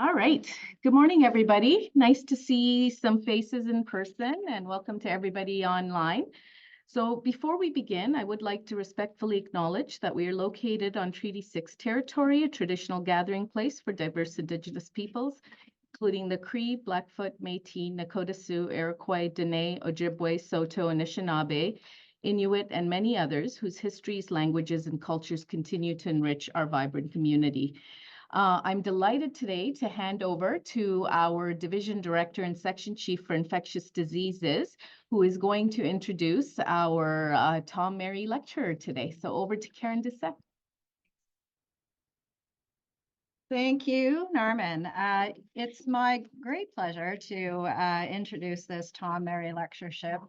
All right. Good morning, everybody. Nice to see some faces in person, and welcome to everybody online. So before we begin, I would like to respectfully acknowledge that we are located on Treaty 6 territory, a traditional gathering place for diverse Indigenous peoples, including the Cree, Blackfoot, Métis, Nakota Sioux, Iroquois, Dene, Ojibwe, Saulteaux, Anishinaabe, Inuit, and many others whose histories, languages, and cultures continue to enrich our vibrant community. I'm delighted today to hand over to our Division Director and Section Chief for Infectious Diseases, who is going to introduce our Tom Mary lecturer today. So over to Karen Doucette. Thank you, Norman. It's my great pleasure to introduce this Tom Mary lectureship,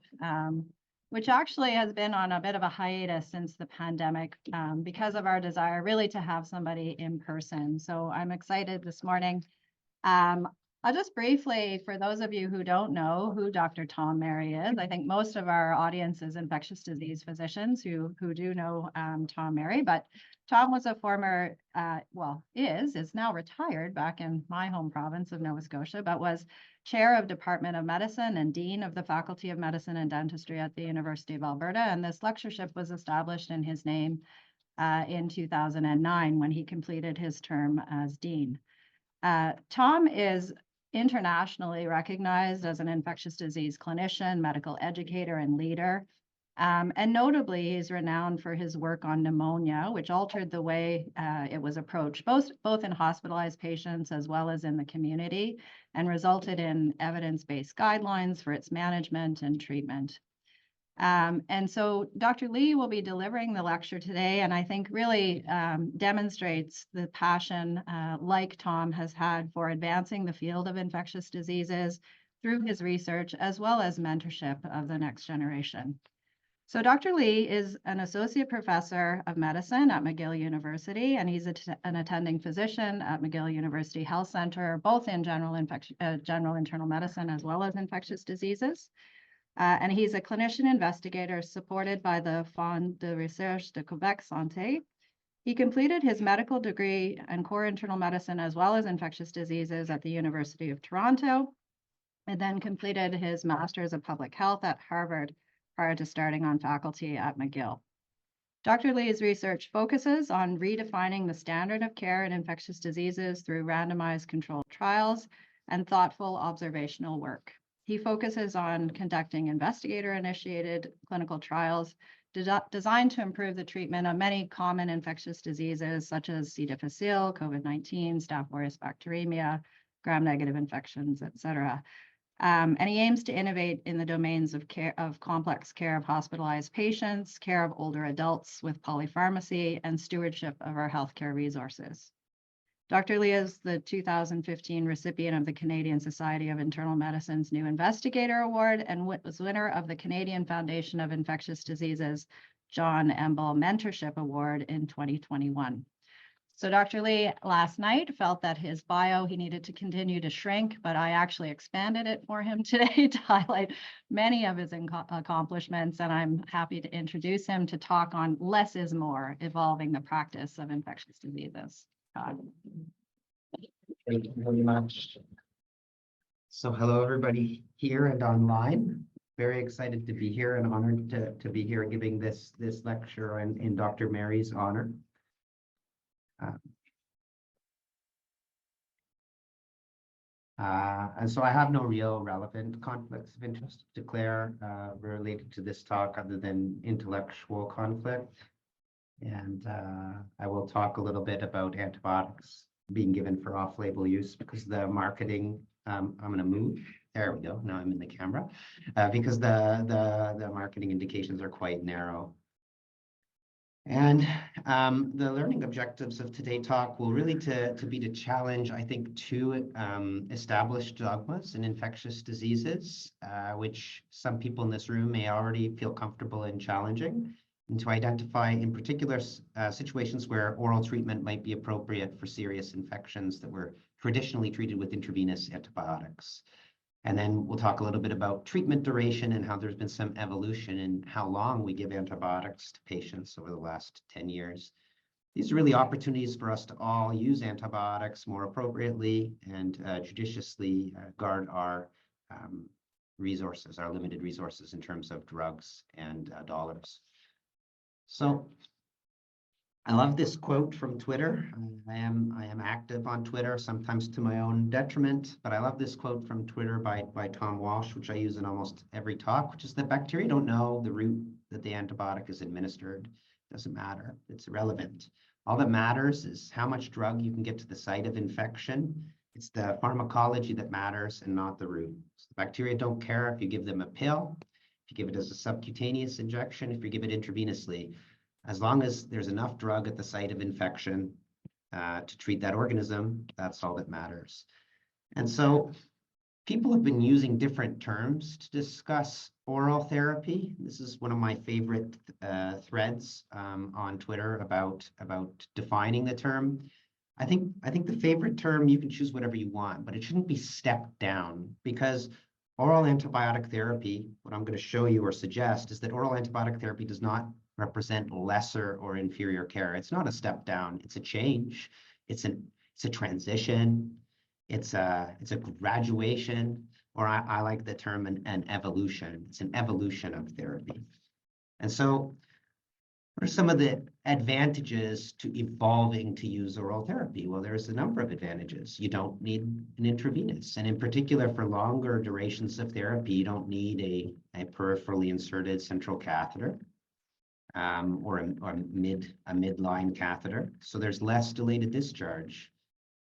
which actually has been on a bit of a hiatus since the pandemic because of our desire really to have somebody in person. So I'm excited this morning. I'll just briefly, for those of you who don't know who Dr. Tom Mary is, I think most of our audience is infectious disease physicians who do know Tom Mary, but Tom was a former, is now retired back in my home province of Nova Scotia, but was chair of Department of Medicine and dean of the Faculty of Medicine and Dentistry at the University of Alberta. And this lectureship was established in his name in 2009 when he completed his term as dean. Tom is internationally recognized as an infectious disease clinician, medical educator, and leader. And notably, he's renowned for his work on pneumonia, which altered the way it was approached, both in hospitalized patients as well as in the community, and resulted in evidence-based guidelines for its management and treatment. And so Dr. Lee will be delivering the lecture today, and I think really demonstrates the passion like Tom has had for advancing the field of infectious diseases through his research, as well as mentorship of the next generation. So Dr. Lee is an associate professor of medicine at McGill University, and he's an attending physician at McGill University Health Center, both in general internal medicine as well as infectious diseases. And he's a clinician investigator supported by the Fonds de Recherche de Québec Santé. He completed his medical degree in core internal medicine as well as infectious diseases at the University of Toronto, and then completed his master's of public health at Harvard prior to starting on faculty at McGill. Dr. Lee's research focuses on redefining the standard of care in infectious diseases through randomized controlled trials and thoughtful observational work. He focuses on conducting investigator-initiated clinical trials designed to improve the treatment of many common infectious diseases such as C. difficile, COVID-19, Staph aureus bacteremia, gram-negative infections, et cetera. And he aims to innovate in the domains of care, of complex care of hospitalized patients, care of older adults with polypharmacy, and stewardship of our healthcare resources. Dr. Lee is the 2015 recipient of the Canadian Society of Internal Medicine's New Investigator Award and was winner of the Canadian Foundation of Infectious Diseases John Emble Mentorship Award in 2021. So Dr. Lee last night felt that his bio, he needed to continue to shrink, but I actually expanded it for him today to highlight many of his accomplishments, and I'm happy to introduce him to talk on less is more, evolving the practice of infectious diseases. Thank you very much. So hello, everybody here and online. Very excited to be here and honored to be here giving this lecture in Dr. Mary's honor. And so I have no real relevant conflicts of interest to declare related to this talk other than intellectual conflict. And I will talk a little bit about antibiotics being given for off-label use because the marketing, I'm going to move. There we go. Now I'm in the camera because the marketing indications are quite narrow. And the learning objectives of today's talk will really be to challenge, I think, two established dogmas in infectious diseases, which some people in this room may already feel comfortable in challenging, and to identify in particular situations where oral treatment might be appropriate for serious infections that were traditionally treated with intravenous antibiotics. And then we'll talk a little bit about treatment duration and how there's been some evolution in how long we give antibiotics to patients over the last 10 years. These are really opportunities for us to all use antibiotics more appropriately and judiciously guard our resources, our limited resources in terms of drugs and dollars. So I love this quote from Twitter. I am active on Twitter, sometimes to my own detriment, but I love this quote from Twitter by Tom Walsh, which I use in almost every talk, which is that bacteria don't know the route that the antibiotic is administered. It doesn't matter. It's irrelevant. All that matters is how much drug you can get to the site of infection. It's the pharmacology that matters and not the route. So the bacteria don't care if you give them a pill, if you give it as a subcutaneous injection, if you give it intravenously. As long as there's enough drug at the site of infection to treat that organism, that's all that matters. And so people have been using different terms to discuss oral therapy. This is one of my favorite threads on Twitter about defining the term. I think the favorite term, you can choose whatever you want, but it shouldn't be stepped down, because oral antibiotic therapy, what I'm going to show you or suggest is that oral antibiotic therapy does not represent lesser or inferior care. It's not a step down, it's a change. It's a transition. It's a graduation, or I like the term an evolution. It's an evolution of therapy. And so what are some of the advantages to evolving to use oral therapy? Well, there's a number of advantages. You don't need an intravenous, and in particular for longer durations of therapy, you don't need a peripherally inserted central catheter. Or a midline catheter. So there's less delayed discharge.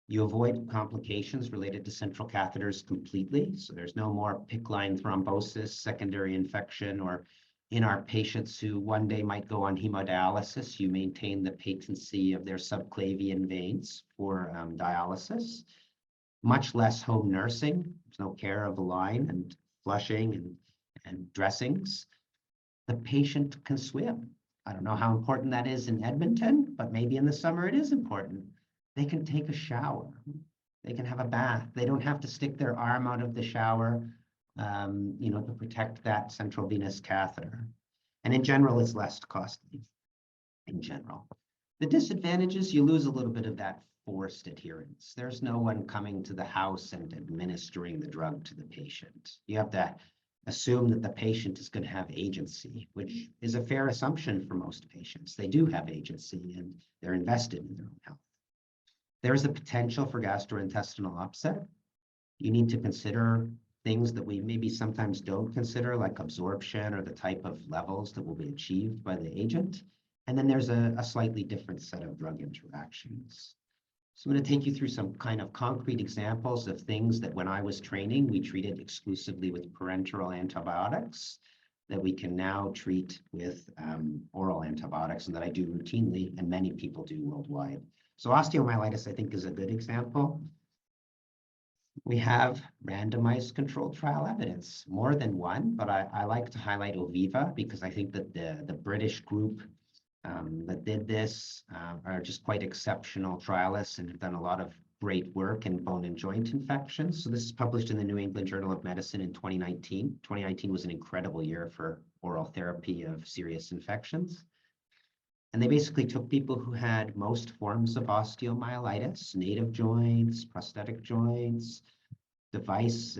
You avoid complications related to central catheters completely. So there's no more PICC line thrombosis, secondary infection, or in our patients who one day might go on hemodialysis, you maintain the patency of their subclavian veins for dialysis. Much less home nursing. There's no care of the line and flushing and dressings. The patient can swim. I don't know how important that is in Edmonton, but maybe in the summer it is important. They can take a shower. They can have a bath. They don't have to stick their arm out of the shower, to protect that central venous catheter. And in general, it's less costly. In general, the disadvantages, you lose a little bit of that forced adherence. There's no one coming to the house and administering the drug to the patient. You have to assume that the patient is going to have agency, which is a fair assumption for most patients. They do have agency and they're invested in their own health. There's the potential for gastrointestinal upset. You need to consider things that we maybe sometimes don't consider, like absorption or the type of levels that will be achieved by the agent. And then there's a slightly different set of drug interactions. So I'm going to take you through some kind of concrete examples of things that when I was training, we treated exclusively with parenteral antibiotics that we can now treat with oral antibiotics, and that I do routinely and many people do worldwide. So osteomyelitis, I think, is a good example. We have randomized controlled trial evidence, more than one, but I like to highlight Oviva because I think that the British group that did this are just quite exceptional trialists and have done a lot of great work in bone and joint infections. So this is published in the New England Journal of Medicine in 2019. 2019 was an incredible year for oral therapy of serious infections. And they basically took people who had most forms of osteomyelitis, native joints, prosthetic joints, device,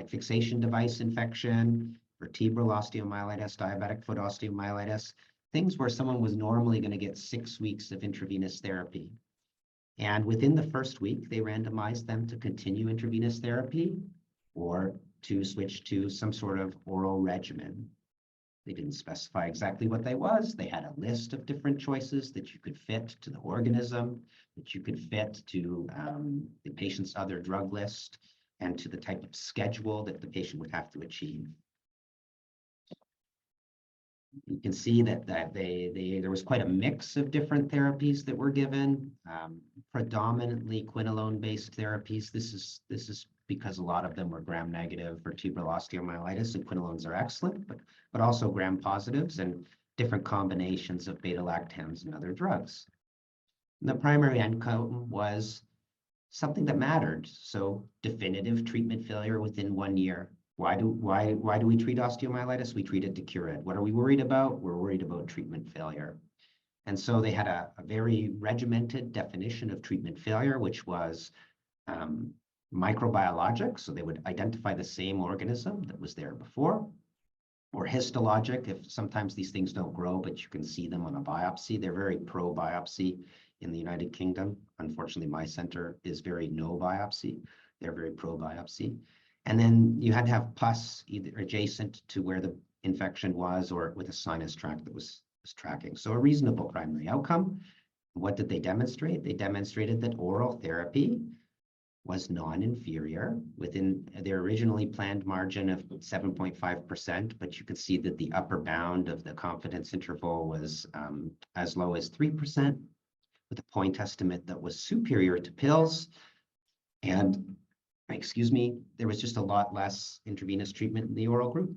fixation device infection, vertebral osteomyelitis, diabetic foot osteomyelitis, things where someone was normally going to get 6 weeks of intravenous therapy. And within the first week, they randomized them to continue intravenous therapy or to switch to some sort of oral regimen. They didn't specify exactly what that was. They had a list of different choices that you could fit to the organism, that you could fit to the patient's other drug list, and to the type of schedule that the patient would have to achieve. You can see that there was quite a mix of different therapies that were given, predominantly quinolone-based therapies. This is because a lot of them were gram-negative vertebral osteomyelitis, and quinolones are excellent, but also gram-positives and different combinations of beta-lactams and other drugs. And the primary endpoint was something that mattered, so definitive treatment failure within 1 year. Why do we treat osteomyelitis? We treat it to cure it. What are we worried about? We're worried about treatment failure. And so they had a very regimented definition of treatment failure, which was microbiologic. So they would identify the same organism that was there before, or histologic, if sometimes these things don't grow, but you can see them on a biopsy. They're very pro-biopsy in the United Kingdom. Unfortunately, my center is very no biopsy. They're very pro-biopsy. And then you had to have pus either adjacent to where the infection was or with a sinus tract that was tracking. So a reasonable primary outcome. What did they demonstrate? They demonstrated that oral therapy was non-inferior within their originally planned margin of 7.5%, but you could see that the upper bound of the confidence interval was as low as 3%, with a point estimate that was superior to pills. And, excuse me, there was just a lot less intravenous treatment in the oral group.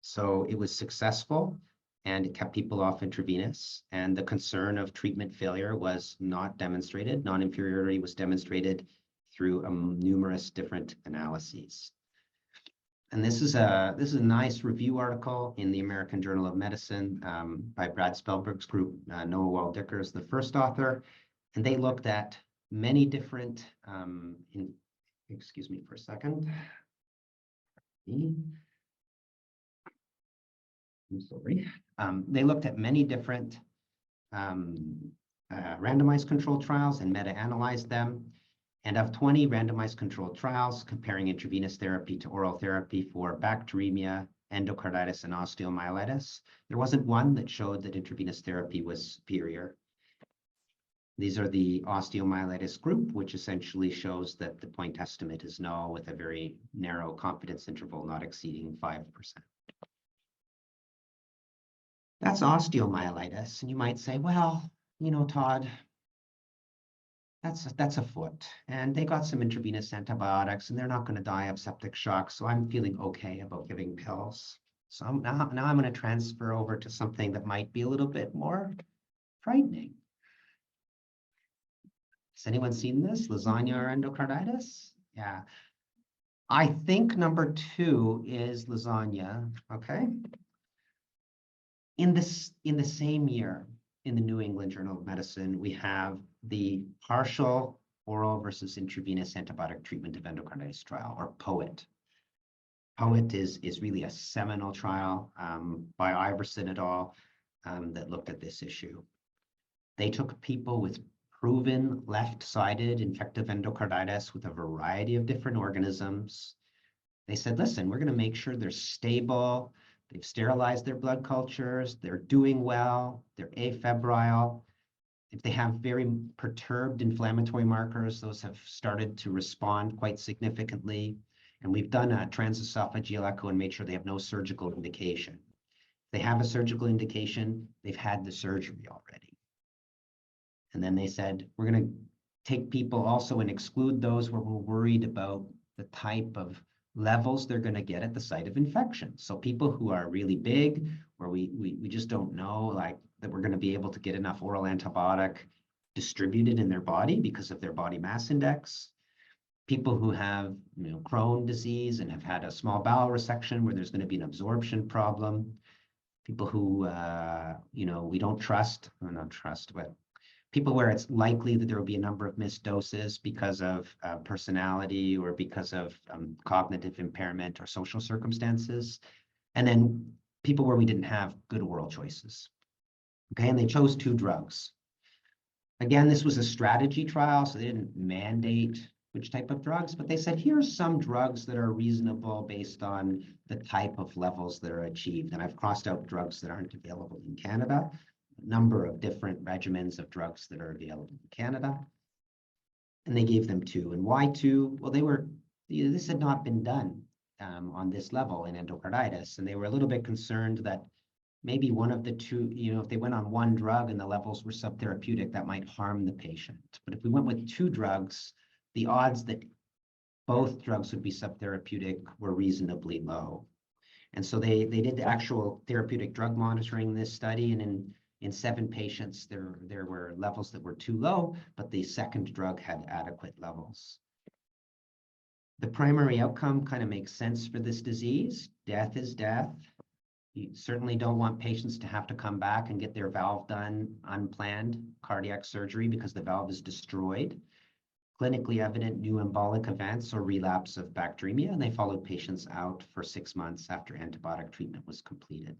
So it was successful, and it kept people off intravenous. And the concern of treatment failure was not demonstrated. Non-inferiority was demonstrated through numerous different analyses. And this is a nice review article in the American Journal of Medicine by Brad Spellberg's group. Noah Waldicker is the first author, and they looked at many different. Excuse me for a second. I'm sorry. They looked at many different randomized controlled trials and meta-analyzed them. And of 20 randomized controlled trials comparing intravenous therapy to oral therapy for bacteremia, endocarditis, and osteomyelitis, there wasn't one that showed that intravenous therapy was superior. These are the osteomyelitis group, which essentially shows that the point estimate is null with a very narrow confidence interval not exceeding 5%. That's osteomyelitis. And you might say, well, you know, Todd, that's a foot. And they got some intravenous antibiotics, and they're not going to die of septic shock. So I'm feeling okay about giving pills. So now I'm going to transfer over to something that might be a little bit more frightening. Has anyone seen this? Lasagna or endocarditis? Yeah. I think number 2 is lasagna. Okay. In the same year, in the New England Journal of Medicine, we have the partial oral versus intravenous antibiotic treatment of endocarditis trial, or POET. POET is really a seminal trial by Iverson et al. That looked at this issue. They took people with proven left-sided infective endocarditis with a variety of different organisms. They said, listen, we're going to make sure they're stable. They've sterilized their blood cultures. They're doing well. They're afebrile. If they have very perturbed inflammatory markers, those have started to respond quite significantly. And we've done a transesophageal echo and made sure they have no surgical indication. If they have a surgical indication, they've had the surgery already. And then they said, we're going to take people also and exclude those where we're worried about the type of levels they're going to get at the site of infection. So people who are really big, where we just don't know, like, that we're going to be able to get enough oral antibiotic distributed in their body because of their body mass index. People who have, you know, Crohn's disease and have had a small bowel resection where there's going to be an absorption problem. People who, you know, we don't trust, or not trust, but people where it's likely that there will be a number of missed doses because of personality or because of cognitive impairment or social circumstances. And then people where we didn't have good oral choices. Okay, and they chose 2 drugs. Again, this was a strategy trial, so they didn't mandate which type of drugs, but they said, here's some drugs that are reasonable based on the type of levels that are achieved. And I've crossed out drugs that aren't available in Canada. Number of different regimens of drugs that are available in Canada. And they gave them 2. And why 2? Well, this had not been done on this level in endocarditis. And they were a little bit concerned that maybe one of the 2, you know, if they went on one drug and the levels were subtherapeutic, that might harm the patient. But if we went with 2 drugs, the odds that both drugs would be subtherapeutic were reasonably low. And so they did the actual therapeutic drug monitoring in this study, and in 7 patients, there were levels that were too low, but the second drug had adequate levels. The primary outcome kind of makes sense for this disease. Death is death. You certainly don't want patients to have to come back and get their valve done unplanned cardiac surgery because the valve is destroyed. Clinically evident new embolic events or relapse of bacteremia, and they followed patients out for 6 months after antibiotic treatment was completed.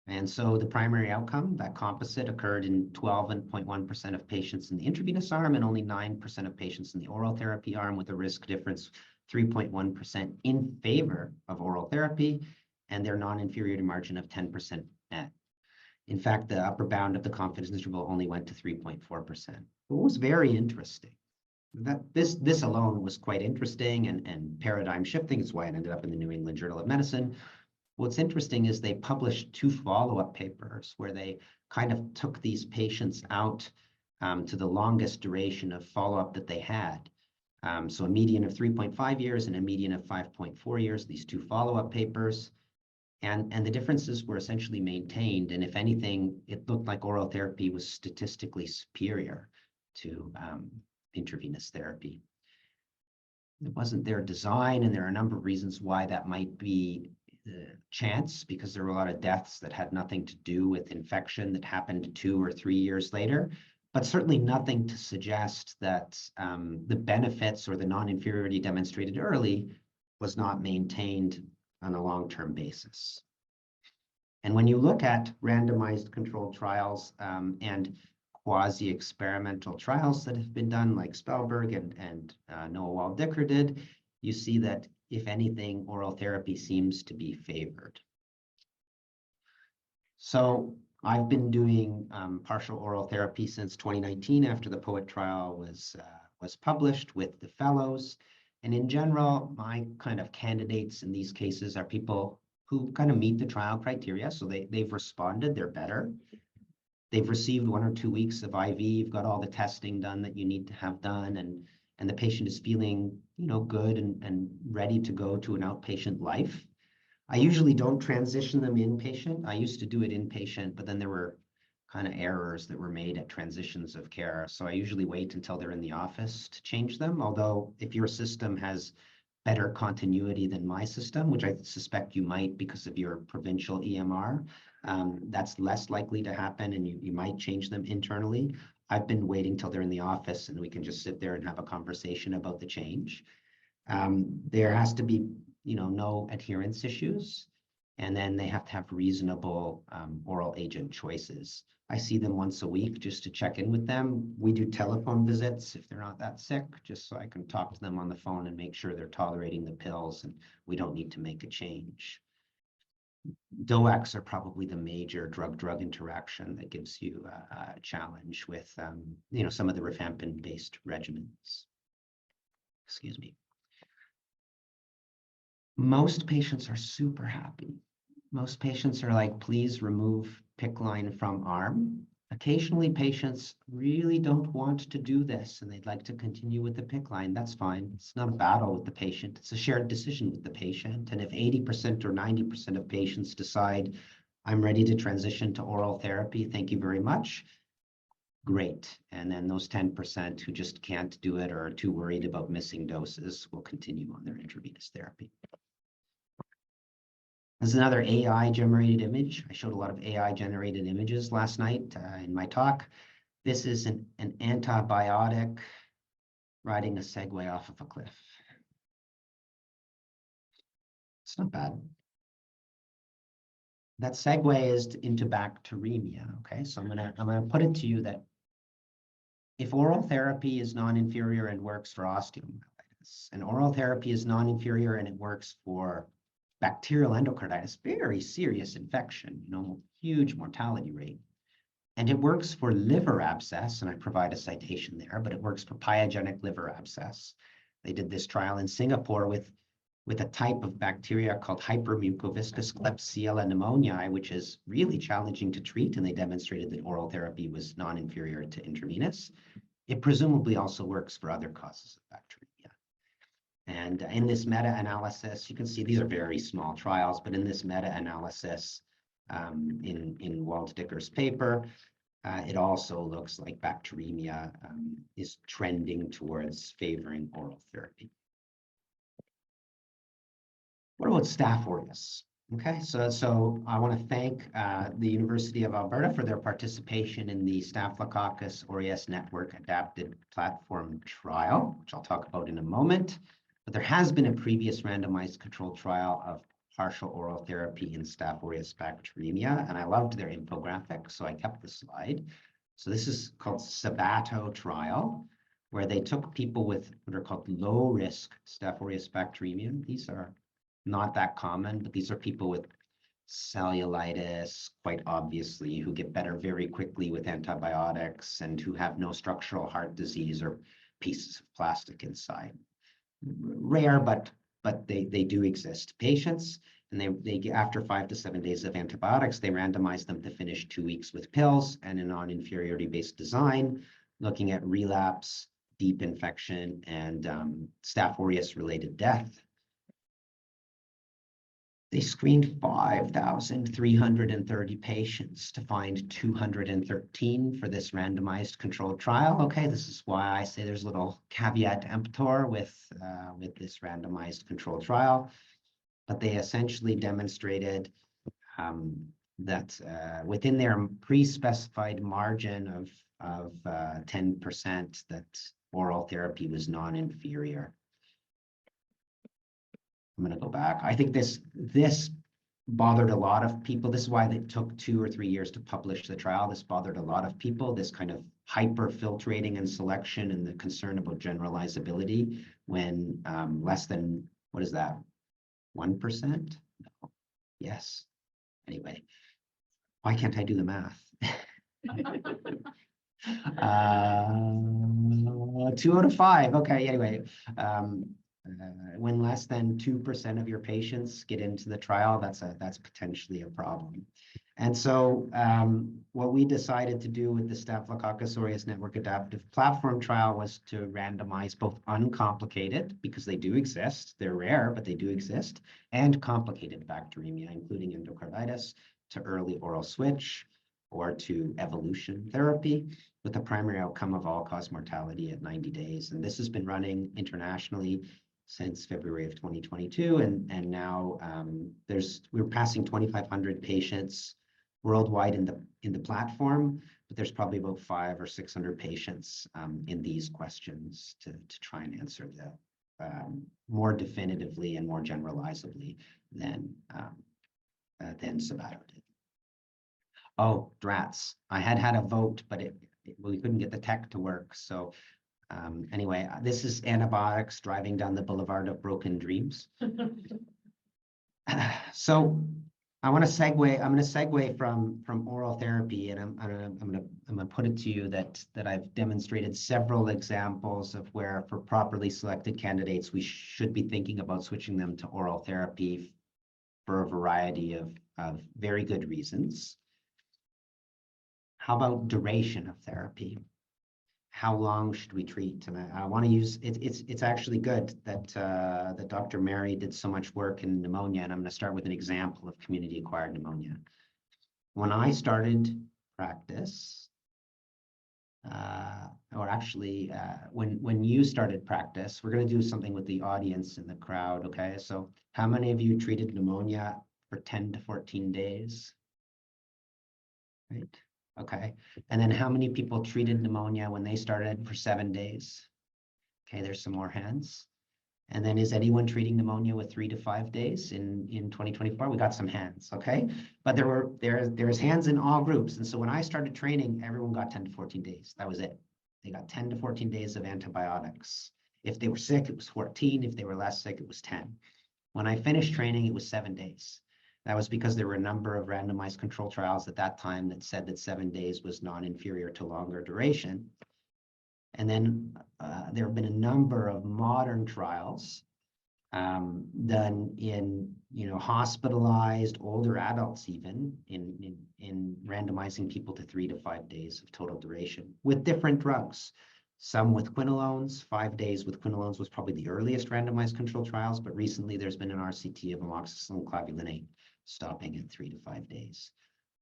And so the primary outcome, that composite, occurred in 12.1% of patients in the intravenous arm and only 9% of patients in the oral therapy arm, with a risk difference 3.1% in favor of oral therapy and their non-inferiority margin of 10% met. In fact, the upper bound of the confidence interval only went to 3.4%. What was very interesting, that this alone was quite interesting and paradigm shifting. It's why it ended up in the New England Journal of Medicine. What's interesting is they published 2 follow-up papers where they kind of took these patients out to the longest duration of follow-up that they had. So a median of 3.5 years and a median of 5.4 years, these 2 follow-up papers. And the differences were essentially maintained. And if anything, it looked like oral therapy was statistically superior to intravenous therapy. It wasn't their design, and there are a number of reasons why that might be chance, because there were a lot of deaths that had nothing to do with infection that happened 2 or 3 years later, but certainly nothing to suggest that the benefits or the non-inferiority demonstrated early was not maintained on a long-term basis. And when you look at randomized controlled trials and quasi-experimental trials that have been done, like Spellberg and Noah Wald-Dicker did, you see that, if anything, oral therapy seems to be favored. So I've been doing partial oral therapy since 2019 after the POET trial was published with the fellows. And in general, my kind of candidates in these cases are people who kind of meet the trial criteria. So they've responded, they're better. They've received 1 or 2 weeks of IV, you've got all the testing done that you need to have done, and the patient is feeling, good and ready to go to an outpatient life. I usually don't transition them inpatient. I used to do it inpatient, but then there were kind of errors that were made at transitions of care. So I usually wait until they're in the office to change them. Although if your system has better continuity than my system, which I suspect you might because of your provincial EMR, that's less likely to happen, and you might change them internally. I've been waiting till they're in the office and we can just sit there and have a conversation about the change. There has to be, no adherence issues, and then they have to have reasonable oral agent choices. I see them once a week just to check in with them. We do telephone visits if they're not that sick, just so I can talk to them on the phone and make sure they're tolerating the pills and we don't need to make a change. DOACs are probably the major drug-drug interaction that gives you a challenge with, some of the rifampin-based regimens. Excuse me. Most patients are super happy. Most patients are like, please remove PICC line from arm. Occasionally, patients really don't want to do this and they'd like to continue with the PICC line. That's fine. It's not a battle with the patient. It's a shared decision with the patient. And if 80% or 90% of patients decide, I'm ready to transition to oral therapy, thank you very much, great. And then those 10% who just can't do it or are too worried about missing doses will continue on their intravenous therapy. This is another AI-generated image. I showed a lot of AI-generated images last night in my talk. This is an antibiotic riding a Segway off of a cliff. It's not bad. That Segway is into bacteremia, okay? So I'm gonna put it to you that if oral therapy is non-inferior and works for osteomyelitis, and oral therapy is non-inferior and it works for bacterial endocarditis, very serious infection, huge mortality rate. And it works for liver abscess, and I provide a citation there, but it works for pyogenic liver abscess. They did this trial in Singapore with a type of bacteria called hypermucoviscous Klebsiella pneumoniae, which is really challenging to treat, and they demonstrated that oral therapy was non-inferior to intravenous. It presumably also works for other causes of bacteremia. And in this meta-analysis, you can see these are very small trials, but in this meta-analysis in Wald-Dicker's paper, it also looks like bacteremia is trending towards favoring oral therapy. What about Staph aureus? Okay, so I want to thank the University of Alberta for their participation in the Staphylococcus aureus network adapted platform trial, which I'll talk about in a moment. But there has been a previous randomized controlled trial of partial oral therapy in Staph aureus bacteremia, and I loved their infographic, so I kept the slide. So this is called Sabato trial, where they took people with what are called low-risk Staph aureus bacteremia. These are not that common, but these are people with cellulitis, quite obviously, who get better very quickly with antibiotics and who have no structural heart disease or pieces of plastic inside. Rare, but they do exist. Patients, and they after 5 to 7 days of antibiotics, they randomize them to finish 2 weeks with pills and a non-inferiority based design, looking at relapse, deep infection, and Staph aureus related death. They screened 5,330 patients to find 213 for this randomized controlled trial. Okay, this is why I say there's a little caveat emptor with this randomized controlled trial. But they essentially demonstrated that within their pre-specified margin of 10%, that oral therapy was non-inferior. I'm going to go back. I think this bothered a lot of people. This is why it took 2 or 3 years to publish the trial. This bothered a lot of people, this kind of hyper filtrating and selection and the concern about generalizability when less than, what is that, 1%? No. Yes. Anyway, why can't I do the math? 2 out of 5. Okay, anyway. When less than 2% of your patients get into the trial, that's potentially a problem. And so what we decided to do with the Staphylococcus aureus network adaptive platform trial was to randomize both uncomplicated, because they do exist, they're rare, but they do exist, and complicated bacteremia, including endocarditis, to early oral switch or to evolution therapy, with the primary outcome of all-cause mortality at 90 days. And this has been running internationally since February of 2022, and now we're passing 2,500 patients worldwide in the platform, but there's probably about 500 or 600 patients in these questions to try and answer the more definitively and more generalizably than Sabato did. Oh, drats! I had a vote, but we couldn't get the tech to work, so. Anyway, this is antibiotics driving down the boulevard of broken dreams. So I want to segue. I'm going to segue from oral therapy, and I'm going to put it to you that I've demonstrated several examples of where, for properly selected candidates, we should be thinking about switching them to oral therapy for a variety of very good reasons. How about duration of therapy? How long should we treat? And I want to use it. It's actually good that Dr. Mary did so much work in pneumonia, and I'm going to start with an example of community-acquired pneumonia. When I started practice, when you started practice, we're going to do something with the audience and the crowd. Okay, so how many of you treated pneumonia for 10 to 14 days? Right. Okay, and then how many people treated pneumonia when they started for 7 days? Okay, there's some more hands. And then is anyone treating pneumonia with 3 to 5 days in 2024? We got some hands, okay? But there's hands in all groups. And so when I started training, everyone got 10 to 14 days. That was it. They got 10 to 14 days of antibiotics. If they were sick, it was 14. If they were less sick, it was 10. When I finished training, it was 7 days. That was because there were a number of randomized control trials at that time that said that 7 days was non-inferior to longer duration. And then there have been a number of modern trials done in hospitalized older adults, even in randomizing people to 3 to 5 days of total duration with different drugs. Some with quinolones. 5 days with quinolones was probably the earliest randomized control trials, but recently there's been an RCT of amoxicillin clavulanate stopping at 3 to 5 days.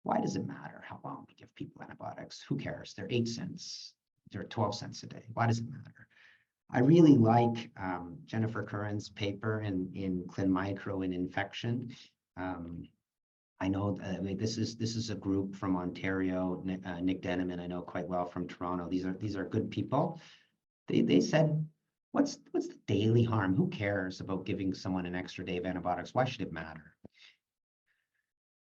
Why does it matter how long we give people antibiotics? Who cares? They're 8 cents. They're 12 cents a day. Why does it matter? I really like Jennifer Curran's paper in Clin Micro and Infection. I know this is a group from Ontario, Nick Denneman, I know quite well from Toronto. These are good people. They said, what's the daily harm? Who cares about giving someone an extra day of antibiotics? Why should it matter?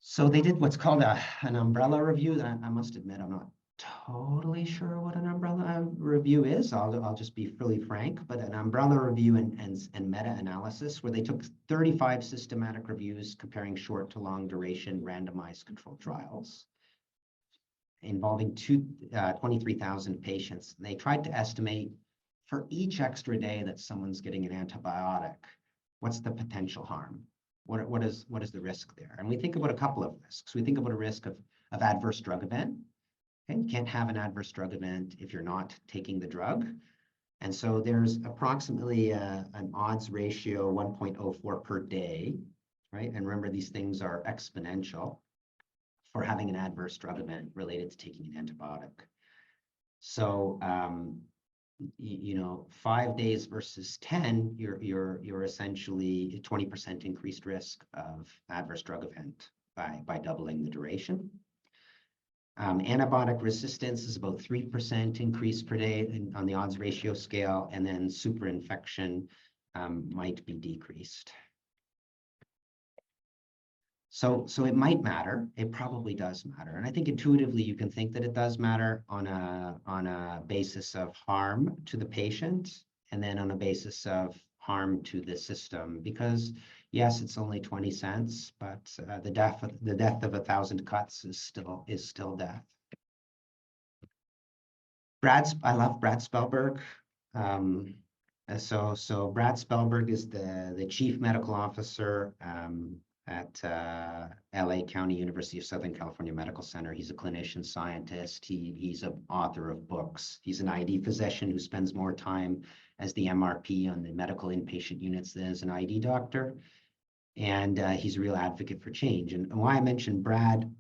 So they did what's called an umbrella review. I must admit, I'm not totally sure what an umbrella review is. I'll just be fully frank, but an umbrella review and meta-analysis where they took 35 systematic reviews comparing short to long duration randomized controlled trials involving 23,000 patients. They tried to estimate for each extra day that someone's getting an antibiotic, what's the potential harm? What is the risk there? And we think about a couple of risks. We think about a risk of adverse drug event. Okay? You can't have an adverse drug event if you're not taking the drug. And so there's approximately an odds ratio 1.04 per day, right? And remember, these things are exponential for having an adverse drug event related to taking an antibiotic. So, 5 days versus 10, you're essentially 20% increased risk of adverse drug event by doubling the duration. Antibiotic resistance is about 3% increase per day on the odds ratio scale, and then super infection might be decreased. So it might matter. It probably does matter. And I think intuitively you can think that it does matter on a basis of harm to the patient, and then on a basis of harm to the system, because yes, it's only 20 cents, but the death of 1,000 cuts is still death. I love Brad Spellberg. So Brad Spellberg is the chief medical officer at LA County University of Southern California Medical Center. He's a clinician scientist. He's an author of books. He's an ID physician who spends more time as the MRP on the medical inpatient units than as an ID doctor. And he's a real advocate for change. And why I mentioned Brad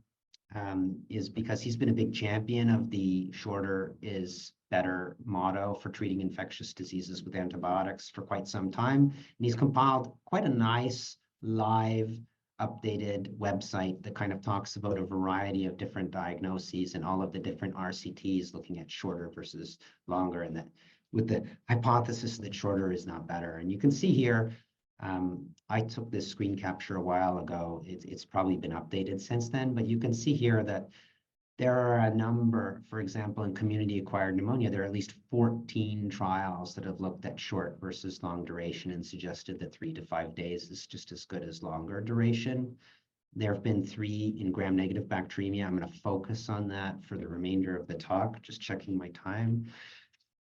is because he's been a big champion of the shorter is better motto for treating infectious diseases with antibiotics for quite some time. And he's compiled quite a nice live updated website that kind of talks about a variety of different diagnoses and all of the different RCTs looking at shorter versus longer, and that with the hypothesis that shorter is not better. And you can see here, I took this screen capture a while ago. It's probably been updated since then, but you can see here that there are a number, for example, in community-acquired pneumonia, there are at least 14 trials that have looked at short versus long duration and suggested that 3 to 5 days is just as good as longer duration. There have been 3 in gram-negative bacteremia. I'm going to focus on that for the remainder of the talk, just checking my time.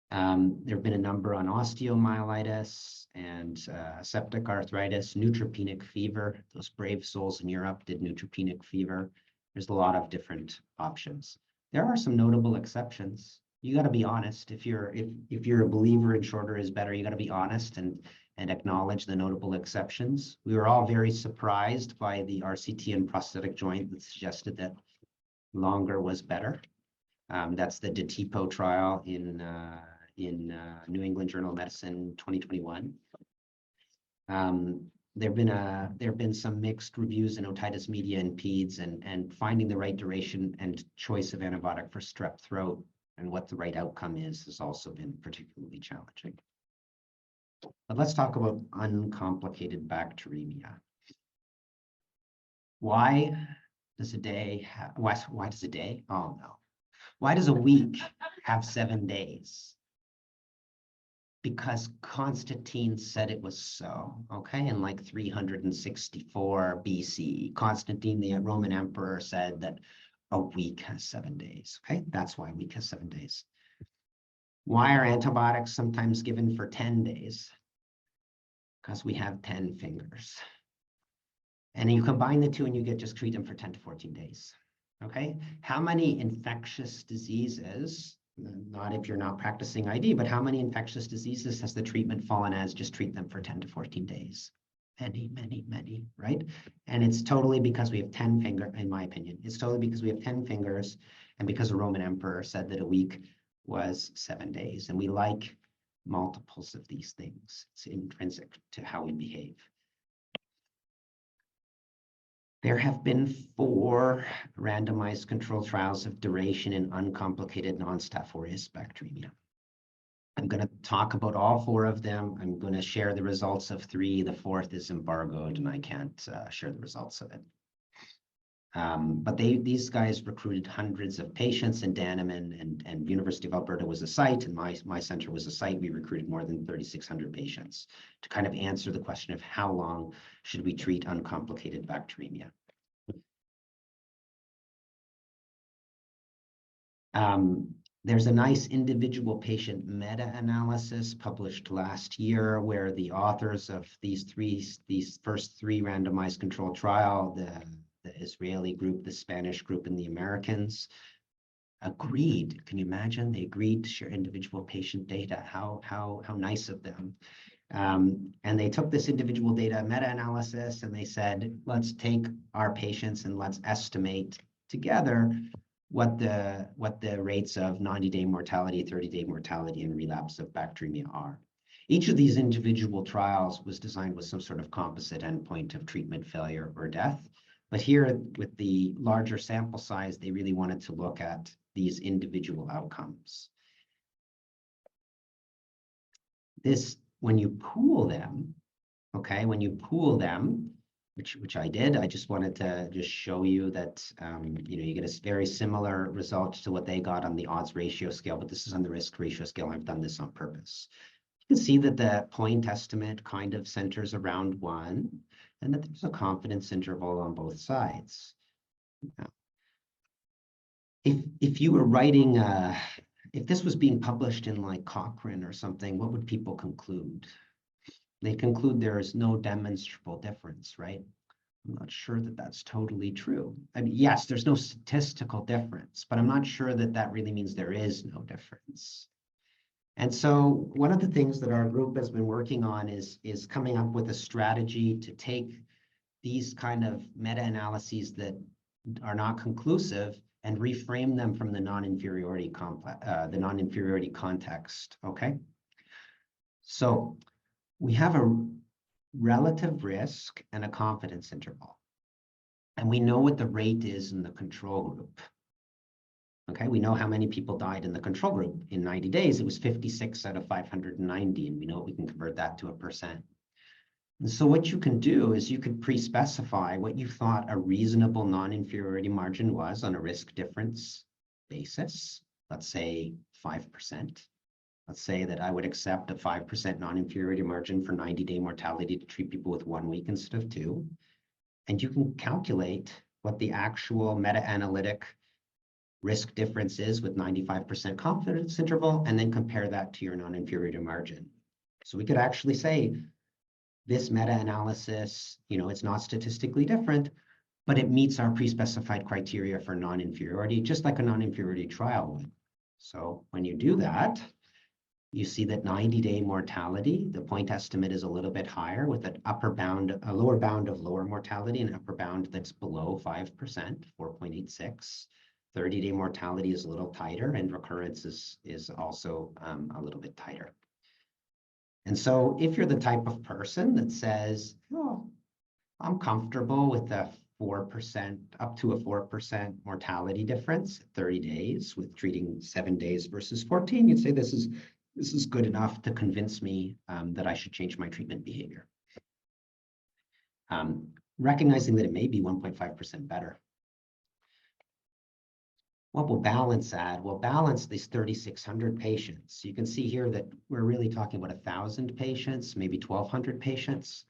There have been a number on osteomyelitis and septic arthritis, neutropenic fever. Those brave souls in Europe did neutropenic fever. There's a lot of different options. There are some notable exceptions. You got to be honest. If you're a believer in shorter is better, you got to be honest and acknowledge the notable exceptions. We were all very surprised by the RCT and prosthetic joint that suggested that longer was better. That's the DeTipo trial in New England Journal of Medicine 2021. There have been some mixed reviews in otitis media and peds, and finding the right duration and choice of antibiotic for strep throat and what the right outcome is has also been particularly challenging. But let's talk about uncomplicated bacteremia. Why does a day why does a day? Oh no. Why does a week have 7 days? Because Constantine said it was so, okay? In like 364 BC, Constantine, the Roman emperor, said that a week has 7 days, okay? That's why a week has 7 days. Why are antibiotics sometimes given for 10 days? Because we have 10 fingers. And you combine the two and you just treat them for 10 to 14 days, okay? How many infectious diseases, not if you're not practicing ID, but how many infectious diseases has the treatment fallen as just treat them for 10 to 14 days? Many, many, many, right? And it's totally because we have 10 fingers, in my opinion. It's totally because we have 10 fingers and because a Roman emperor said that a week was 7 days. And we like multiples of these things. It's intrinsic to how we behave. There have been 4 randomized controlled trials of duration in uncomplicated non-Staph aureus bacteremia. I'm going to talk about all 4 of them. I'm going to share the results of 3. The 4th is embargoed, and I can't share the results of it. But these guys recruited hundreds of patients, and Danneman and University of Alberta was a site, and my center was a site. We recruited more than 3,600 patients to kind of answer the question of how long should we treat uncomplicated bacteremia. There's a nice individual patient meta-analysis published last year where the authors of these first 3 randomized controlled trial, the Israeli group, the Spanish group, and the Americans agreed. Can you imagine? They agreed to share individual patient data. How nice of them. And they took this individual data meta-analysis and they said, let's take our patients and let's estimate together what the rates of 90-day mortality, 30-day mortality, and relapse of bacteremia are. Each of these individual trials was designed with some sort of composite endpoint of treatment failure or death. But here, with the larger sample size, they really wanted to look at these individual outcomes. When you pool them, okay, which I did, I just wanted to just show you that, you get a very similar result to what they got on the odds ratio scale, but this is on the risk ratio scale. I've done this on purpose. You can see that the point estimate kind of centers around 1, and that there's a confidence interval on both sides. Now, if you were writing, if this was being published in like Cochrane or something, what would people conclude? They conclude there is no demonstrable difference, right? I'm not sure that that's totally true. I mean, yes, there's no statistical difference, but I'm not sure that that really means there is no difference. And so one of the things that our group has been working on is coming up with a strategy to take these kind of meta-analyses that are not conclusive and reframe them from the non-inferiority context, okay? So we have a relative risk and a confidence interval. And we know what the rate is in the control group. Okay, we know how many people died in the control group. In 90 days, it was 56 out of 590, and we know we can convert that to a percent. And so what you can do is you could pre-specify what you thought a reasonable non-inferiority margin was on a risk difference basis, let's say 5%. Let's say that I would accept a 5% non-inferiority margin for 90-day mortality to treat people with 1 week instead of 2. And you can calculate what the actual meta-analytic risk difference is with 95% confidence interval, and then compare that to your non-inferiority margin. So we could actually say this meta-analysis, it's not statistically different, but it meets our pre-specified criteria for non-inferiority, just like a non-inferiority trial would. So when you do that, you see that 90-day mortality, the point estimate is a little bit higher with an a lower bound of lower mortality, and an upper bound that's below 5%, 4.86. 30-day mortality is a little tighter, and recurrence is also a little bit tighter. And so if you're the type of person that says, oh, I'm comfortable with a 4%, up to a 4% mortality difference at 30 days with treating 7 days versus 14, you'd say this is good enough to convince me that I should change my treatment behavior. Recognizing that it may be 1.5% better. What will balance add? We'll balance these 3,600 patients. You can see here that we're really talking about 1,000 patients, maybe 1,200 patients.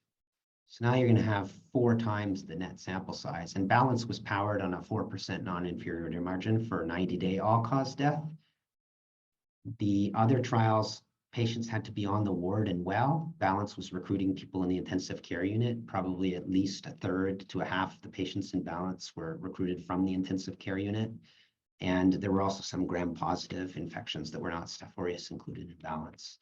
So now you're going to have 4 times the net sample size. And balance was powered on a 4% non-inferiority margin for 90-day all-cause death. The other trials, patients had to be on the ward and well. Balance was recruiting people in the intensive care unit. Probably at least a third to a half of the patients in Balance were recruited from the intensive care unit. And there were also some gram-positive infections that were not Staph aureus included in Balance.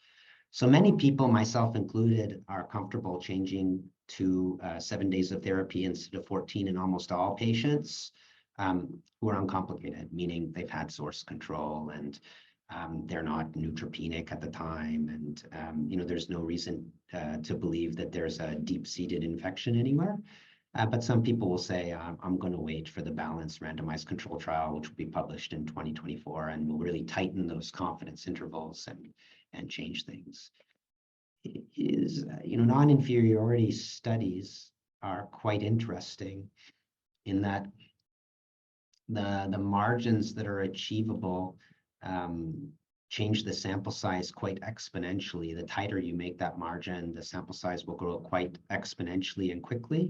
So many people, myself included, are comfortable changing to 7 days of therapy instead of 14 in almost all patients who are uncomplicated, meaning they've had source control and They're not neutropenic at the time, and you know, there's no reason to believe that there's a deep-seated infection anywhere. But some people will say, I'm going to wait for the balanced randomized control trial, which will be published in 2024, and will really tighten those confidence intervals and change things. You know, non-inferiority studies are quite interesting in that the margins that are achievable change the sample size quite exponentially. The tighter you make that margin, the sample size will grow quite exponentially and quickly.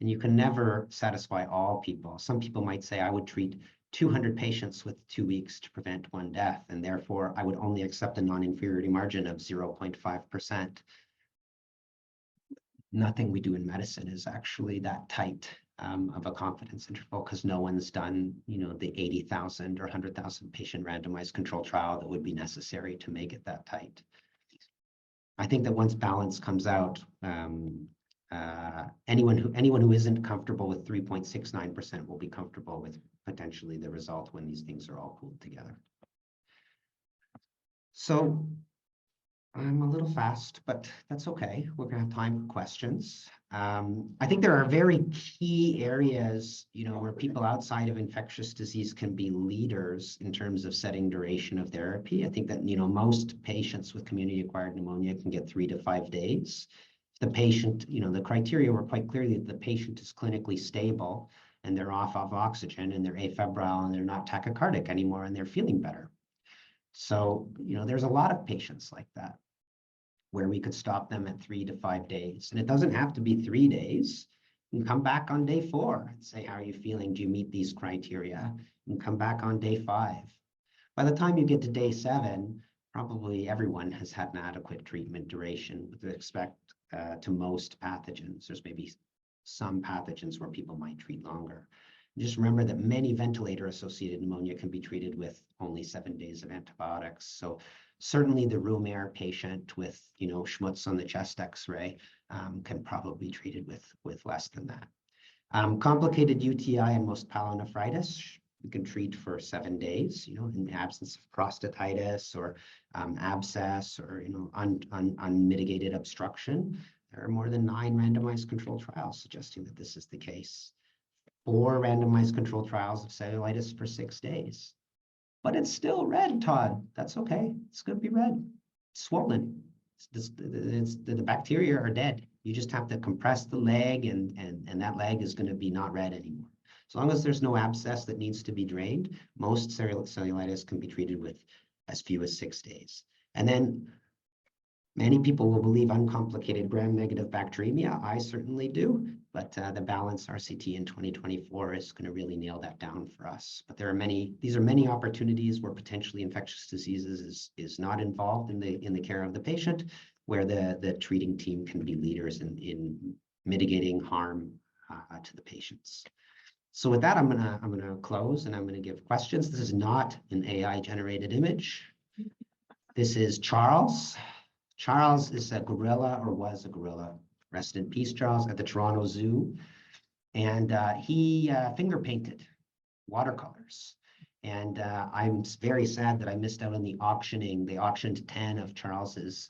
And you can never satisfy all people. Some people might say, I would treat 200 patients with 2 weeks to prevent one death, and therefore I would only accept a non-inferiority margin of 0.5%. Nothing we do in medicine is actually that tight of a confidence interval, because no one's done, you know, the 80,000 or 100,000 patient randomized control trial that would be necessary to make it that tight. I think that once balance comes out, anyone who isn't comfortable with 3.69% will be comfortable with potentially the result when these things are all pooled together. So I'm a little fast, but that's okay. We're going to have time for questions. I think there are very key areas, you know, where people outside of infectious disease can be leaders in terms of setting duration of therapy. I think that, you know, most patients with community-acquired pneumonia can get 3 to 5 days. The patient, you know, the criteria were quite clearly that the patient is clinically stable and they're off of oxygen and they're afebrile and they're not tachycardic anymore and they're feeling better. So, you know, there's a lot of patients like that where we could stop them at 3 to 5 days. And it doesn't have to be 3 days. You can come back on day 4 and say, how are you feeling? Do you meet these criteria? And come back on day 5. By the time you get to day 7, probably everyone has had an adequate treatment duration with respect to most pathogens. There's maybe some pathogens where people might treat longer. Just remember that many ventilator-associated pneumonia can be treated with only 7 days of antibiotics. So certainly the room air patient with, you know, schmutz on the chest X-ray can probably be treated with less than that. Complicated UTI and most pyelonephritis, we can treat for 7 days, you know, in the absence of prostatitis or abscess or, you know, unmitigated obstruction. There are more than 9 randomized controlled trials suggesting that this is the case. 4 randomized controlled trials of cellulitis for 6 days. But it's still red, Todd. That's okay. It's going to be red. It's swollen. The bacteria are dead. You just have to compress the leg and that leg is going to be not red anymore. As long as there's no abscess that needs to be drained, most cellulitis can be treated with as few as 6 days. And then many people will believe uncomplicated gram-negative bacteremia. I certainly do, but the balanced RCT in 2024 is going to really nail that down for us. But there are these are many opportunities where potentially infectious diseases is not involved in the care of the patient, where the treating team can be leaders in mitigating harm to the patients. So with that, I'm gonna close and I'm gonna give questions. This is not an AI generated image. This is Charles. Charles is a gorilla, or was a gorilla. Rest in peace, Charles, at the Toronto Zoo. And he finger painted watercolors. And I'm very sad that I missed out on the auctioning. They auctioned 10 of Charles's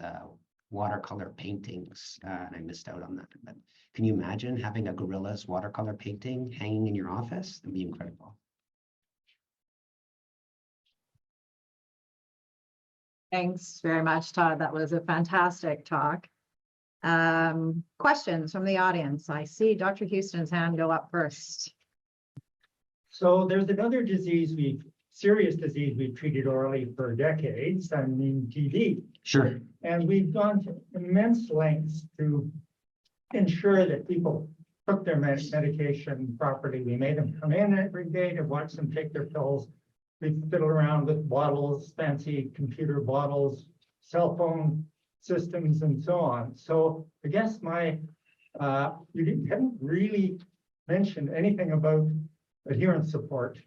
watercolor paintings, and I missed out on that. But can you imagine having a gorilla's watercolor painting hanging in your office? That'd be incredible. Thanks very much, Todd. That was a fantastic talk. Questions from the audience. I see Dr. Houston's hand go up first. So there's another disease serious disease we've treated orally for decades, I mean TB. Sure. And we've gone to immense lengths to ensure that people took their medication properly. We made them come in every day to watch them take their pills. We fiddle around with bottles, fancy computer bottles, cell phone systems, and so on. So I guess you haven't really mentioned anything about adherence support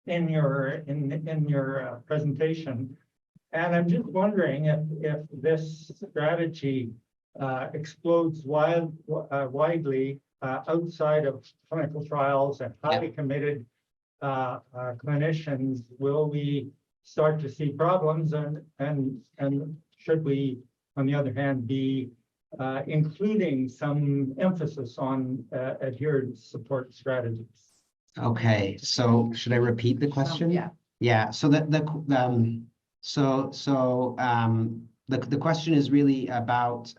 in your presentation, and I'm just wondering if this strategy explodes widely outside of clinical trials and highly committed clinicians. Will we start to see problems, and should we, on the other hand, be including some emphasis on adherence support strategies? Okay, so should I repeat the question? Yeah. Yeah, so the question is really about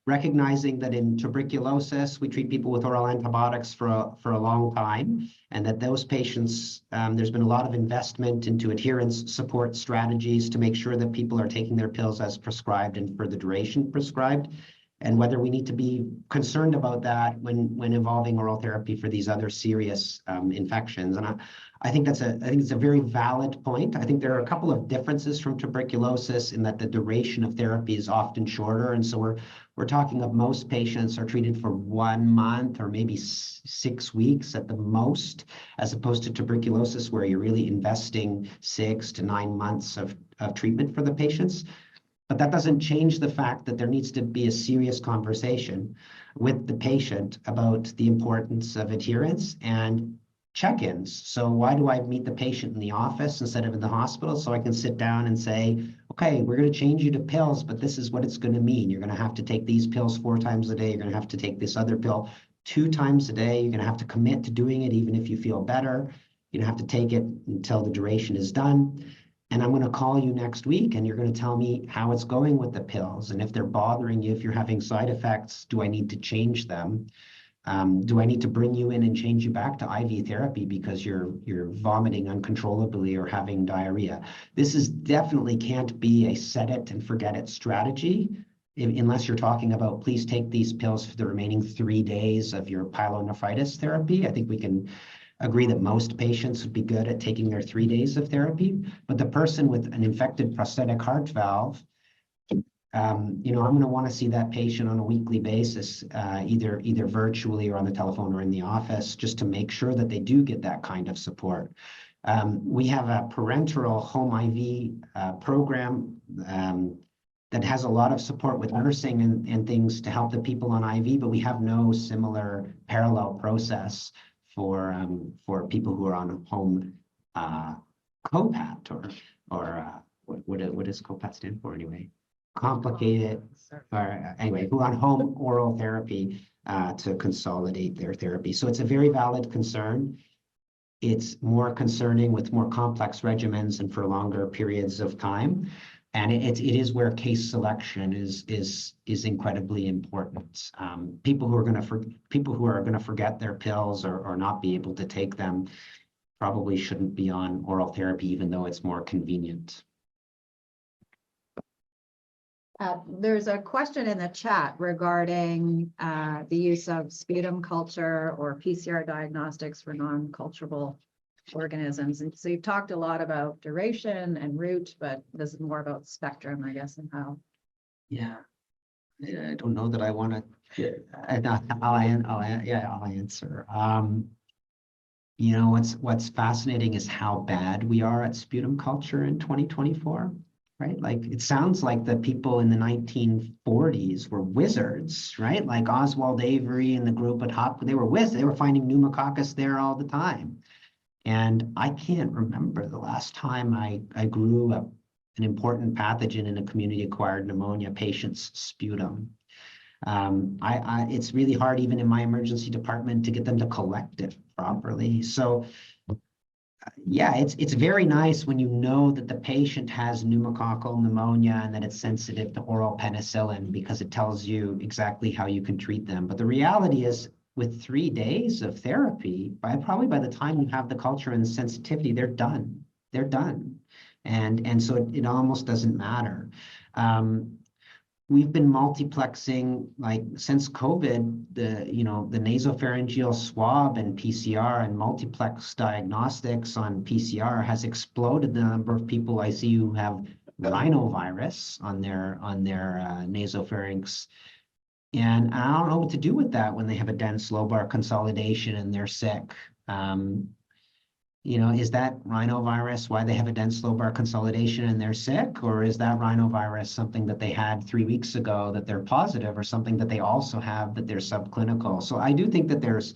recognizing that in tuberculosis, we treat people with oral antibiotics for a long time, and that those patients, there's been a lot of investment into adherence support strategies to make sure that people are taking their pills as prescribed and for the duration prescribed, and whether we need to be concerned about that when involving oral therapy for these other serious infections. And I think it's a very valid point. I think there are a couple of differences from tuberculosis in that the duration of therapy is often shorter. And so we're talking of most patients are treated for 1 month or maybe 6 weeks at the most, as opposed to tuberculosis, where you're really investing 6 to 9 months of treatment for the patients. But that doesn't change the fact that there needs to be a serious conversation with the patient about the importance of adherence and check-ins. So why do I meet the patient in the office instead of in the hospital? So I can sit down and say, okay, we're going to change you to pills, but this is what it's going to mean. You're going to have to take these pills 4 times a day. You're going to have to take this other pill 2 times a day. You're going to have to commit to doing it even if you feel better. You're going to have to take it until the duration is done. And I'm going to call you next week and you're going to tell me how it's going with the pills. And if they're bothering you, if you're having side effects, do I need to change them? Do I need to bring you in and change you back to IV therapy because you're vomiting uncontrollably or having diarrhea? This is definitely can't be a set it and forget it strategy, unless you're talking about, please take these pills for the remaining 3 days of your pyelonephritis therapy. I think we can agree that most patients would be good at taking their 3 days of therapy, but the person with an infected prosthetic heart valve, I'm going to want to see that patient on a weekly basis, either virtually or on the telephone or in the office, just to make sure that they do get that kind of support. We have a parenteral home IV program that has a lot of support with nursing and things to help the people on IV, but we have no similar parallel process for people who are on home COPAT or what does COPAT stand for anyway? Complicated, or anyway, who are on home oral therapy to consolidate their therapy. So it's a very valid concern. It's more concerning with more complex regimens and for longer periods of time. And it is where case selection is incredibly important. People who are going to forget their pills or not be able to take them probably shouldn't be on oral therapy, even though it's more convenient. There's a question in the chat regarding the use of sputum culture or PCR diagnostics for non-culturable organisms. And so you've talked a lot about duration and route, but this is more about spectrum, I guess, and how. Yeah, I don't know that I want to. I'll answer. What's fascinating is how bad we are at sputum culture in 2024. Right? Like it sounds like the people in the 1940s were wizards, right? Like Oswald Avery and the group at Hopkins, they were wizards. They were finding pneumococcus there all the time. And I can't remember the last time I grew up an important pathogen in a community-acquired pneumonia patient's sputum. It's really hard, even in my emergency department, to get them to collect it properly. So yeah, it's very nice when you know that the patient has pneumococcal pneumonia and that it's sensitive to oral penicillin, because it tells you exactly how you can treat them. But the reality is, with 3 days of therapy, probably by the time you have the culture and the sensitivity, they're done. They're done. And so it almost doesn't matter. We've been multiplexing, like since COVID, the nasopharyngeal swab and PCR and multiplex diagnostics on PCR has exploded the number of people I see who have rhinovirus on their nasopharynx. And I don't know what to do with that when they have a dense lobar consolidation and they're sick. Is that rhinovirus why they have a dense lobar consolidation and they're sick? Or is that rhinovirus something that they had 3 weeks ago that they're positive, or something that they also have that they're subclinical? So I do think that there's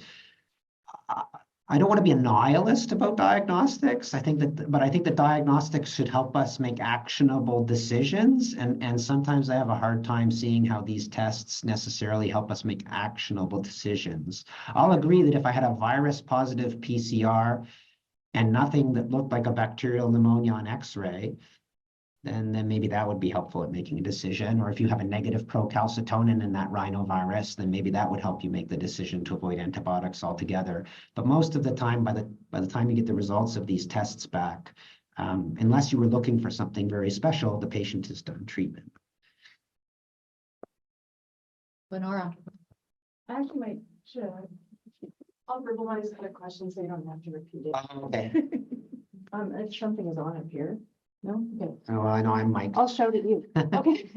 I don't want to be a nihilist about diagnostics. I think that diagnostics should help us make actionable decisions. And sometimes I have a hard time seeing how these tests necessarily help us make actionable decisions. I'll agree that if I had a virus positive PCR and nothing that looked like a bacterial pneumonia on X-ray, then maybe that would be helpful at making a decision. Or if you have a negative procalcitonin in that rhinovirus, then maybe that would help you make the decision to avoid antibiotics altogether. But most of the time, by the time you get the results of these tests back, unless you were looking for something very special, the patient is done treatment. Lenora. I actually might, I'll verbalize the question so you don't have to repeat it. Okay. If something is on up here, no? Okay, Oh, I know I'm Mike. I'll shout at you. Okay.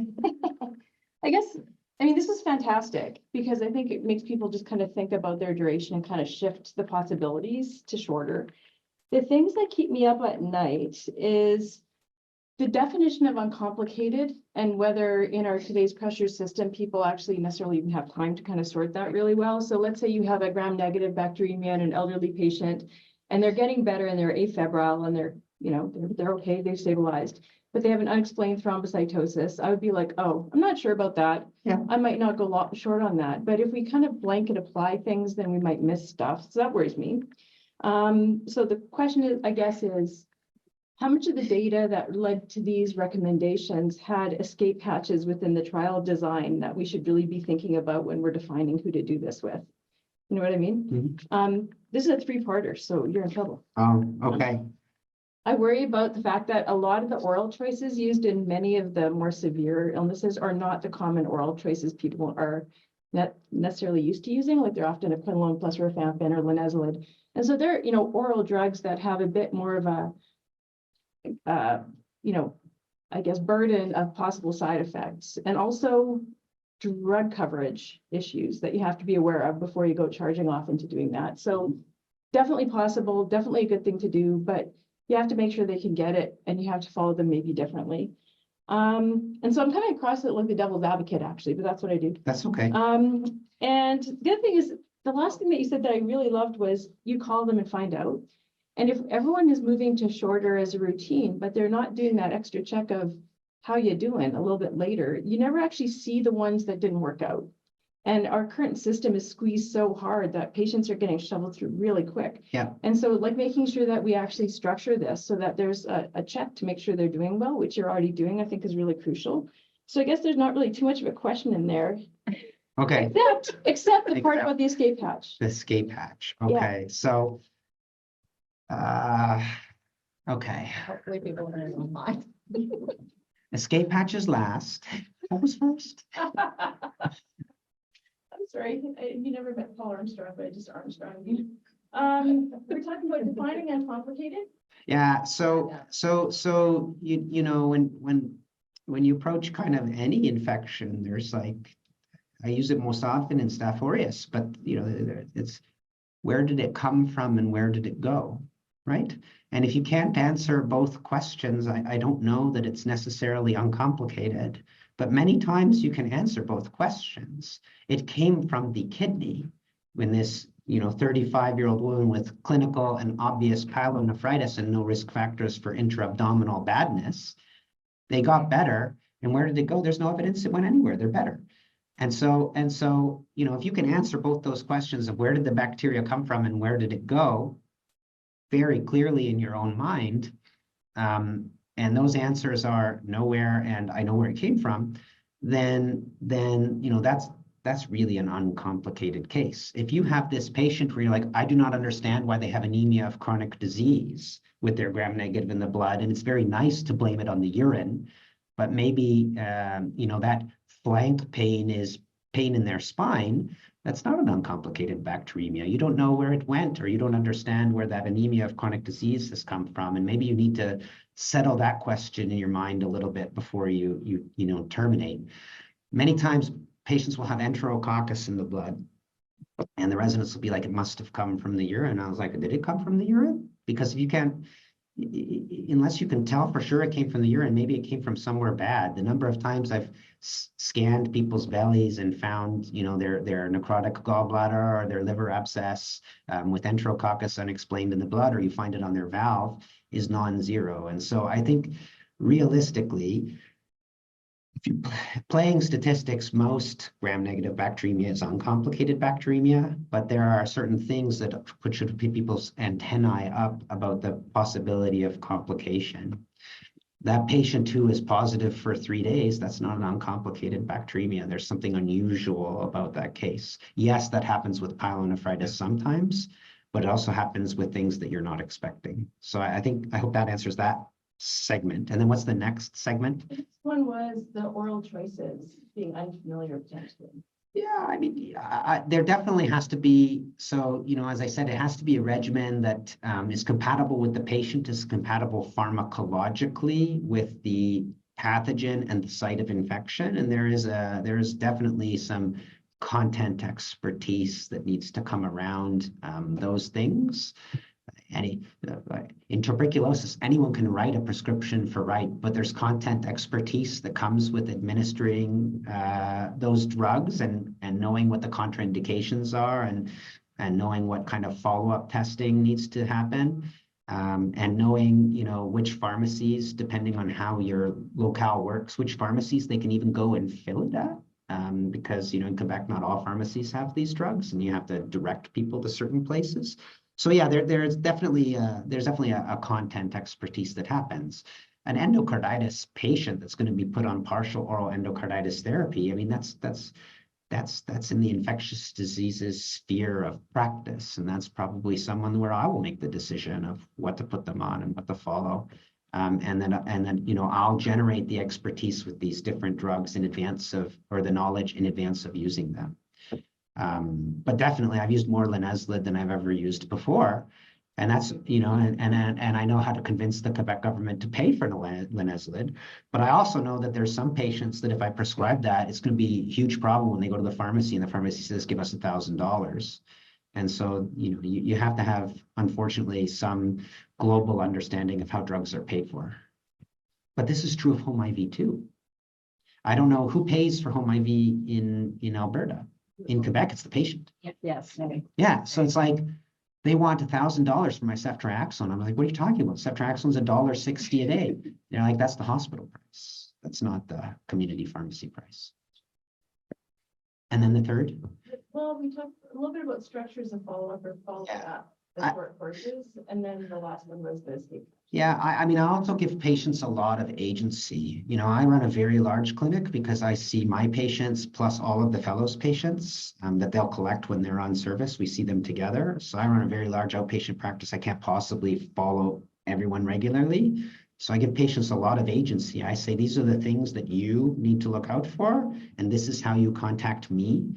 I guess, I mean, this is fantastic because I think it makes people just kind of think about their duration and kind of shift the possibilities to shorter. The things that keep me up at night is the definition of uncomplicated and whether in our today's pressure system, people actually necessarily even have time to kind of sort that really well. So let's say you have a gram-negative bacteremia in an elderly patient and they're getting better and they're afebrile and they're, you know, they're okay, they've stabilized, but they have an unexplained thrombocytosis. I would be like, oh, I'm not sure about that. Yeah. I might not go short on that. But if we kind of blanket apply things, then we might miss stuff. So that worries me. So the question is, I guess, is how much of the data that led to these recommendations had escape hatches within the trial design that we should really be thinking about when we're defining who to do this with? You know what I mean? This is a three-parter, so you're in trouble. Oh, okay. I worry about the fact that a lot of the oral choices used in many of the more severe illnesses are not the common oral choices people are not necessarily used to using, like they're often a quinolone plus rifampin or linezolid. And so they're, you know, oral drugs that have a bit more of a, you know, I guess, burden of possible side effects and also drug coverage issues that you have to be aware of before you go charging off into doing that. So definitely possible, definitely a good thing to do, but you have to make sure they can get it and you have to follow them maybe differently. And so I'm coming across it like the devil's advocate actually, but that's what I do. That's okay. And the other thing is, the last thing that you said that I really loved was you call them and find out. And if everyone is moving to shorter as a routine, but they're not doing that extra check of how you doing a little bit later, you never actually see the ones that didn't work out. And our current system is squeezed so hard that patients are getting shoveled through really quick. Yeah. And so like making sure that we actually structure this so that there's a check to make sure they're doing well, which you're already doing, I think is really crucial. So I guess there's not really too much of a question in there. Okay. Except the part about the escape hatch. The escape hatch. Yeah. Okay. So, okay. Hopefully people are in online. Escape hatches last. What was first? I'm sorry, you never met Paul Armstrong, but I just Armstrong you. We're talking about defining uncomplicated. Yeah. So you know when you approach kind of any infection, there's like, I use it most often in Staph aureus, but you know it's where did it come from and where did it go, right? And if you can't answer both questions, I don't know that it's necessarily uncomplicated, but many times you can answer both questions. It came from the kidney when this, you know, 35-year-old woman with clinical and obvious pyelonephritis and no risk factors for intra-abdominal badness, they got better. And where did it go? There's no evidence it went anywhere. They're better. And so, you know, if you can answer both those questions of where did the bacteria come from and where did it go very clearly in your own mind, and those answers are nowhere and I know where it came from, then you know, that's really an uncomplicated case. If you have this patient where you're like, I do not understand why they have anemia of chronic disease with their gram-negative in the blood, and it's very nice to blame it on the urine, but maybe, you know, that flank pain is pain in their spine, that's not an uncomplicated bacteremia. You don't know where it went, or you don't understand where that anemia of chronic disease has come from. And maybe you need to settle that question in your mind a little bit before you know, terminate. Many times patients will have enterococcus in the blood and the residents will be like, it must have come from the urine. I was like, did it come from the urine? Because if you can't, unless you can tell for sure it came from the urine, maybe it came from somewhere bad. The number of times I've scanned people's bellies and found, their necrotic gallbladder or their liver abscess with enterococcus unexplained in the blood, or you find it on their valve, is non-zero. And so I think realistically, if you're playing statistics, most gram-negative bacteremia is uncomplicated bacteremia, but there are certain things that should put people's antennae up about the possibility of complication. That patient who is positive for 3 days, that's not an uncomplicated bacteremia. There's something unusual about that case. Yes, that happens with pyelonephritis sometimes, but it also happens with things that you're not expecting. So I hope that answers that segment. And then what's the next segment? This one was the oral choices being unfamiliar potentially. Yeah, I mean, there definitely has to be, so, as I said, it has to be a regimen that is compatible with the patient, is compatible pharmacologically with the pathogen and the site of infection. And there is definitely some content expertise that needs to come around those things. In tuberculosis, anyone can write a prescription for but there's content expertise that comes with administering those drugs and knowing what the contraindications are and knowing what kind of follow-up testing needs to happen. And knowing, which pharmacies, depending on how your locale works, which pharmacies they can even go and fill it at. Because, in Quebec, not all pharmacies have these drugs and you have to direct people to certain places. So yeah, there's definitely a content expertise that happens. An endocarditis patient that's going to be put on partial oral endocarditis therapy, I mean, that's in the infectious diseases sphere of practice, and that's probably someone where I will make the decision of what to put them on and what to follow. And then I'll generate the expertise with these different drugs in advance of, or the knowledge in advance of using them. But definitely I've used more linezolid than I've ever used before. And that's, and I know how to convince the Quebec government to pay for the linezolid. But I also know that there's some patients that if I prescribe that, it's going to be a huge problem when they go to the pharmacy and the pharmacy says, give us $1,000. And so, you have to have, unfortunately, some global understanding of how drugs are paid for. But this is true of home IV too. I don't know who pays for home IV in Alberta. In Quebec, it's the patient. Yes. Yeah, so it's like they want $1,000 for my ceftriaxone. I'm like, what are you talking about? Ceftriaxone's $1.60 a day. They're like, that's the hospital price. That's not the community pharmacy price. And then the third? Well, we talked a little bit about structures and follow-up or follow-up, the short courses, and then the last one was the escape. Yeah, I mean, I also give patients a lot of agency. I run a very large clinic because I see my patients plus all of the fellows' patients that they'll collect when they're on service. We see them together. So I run a very large outpatient practice. I can't possibly follow everyone regularly. So I give patients a lot of agency. I say, these are the things that you need to look out for. And this is how you contact me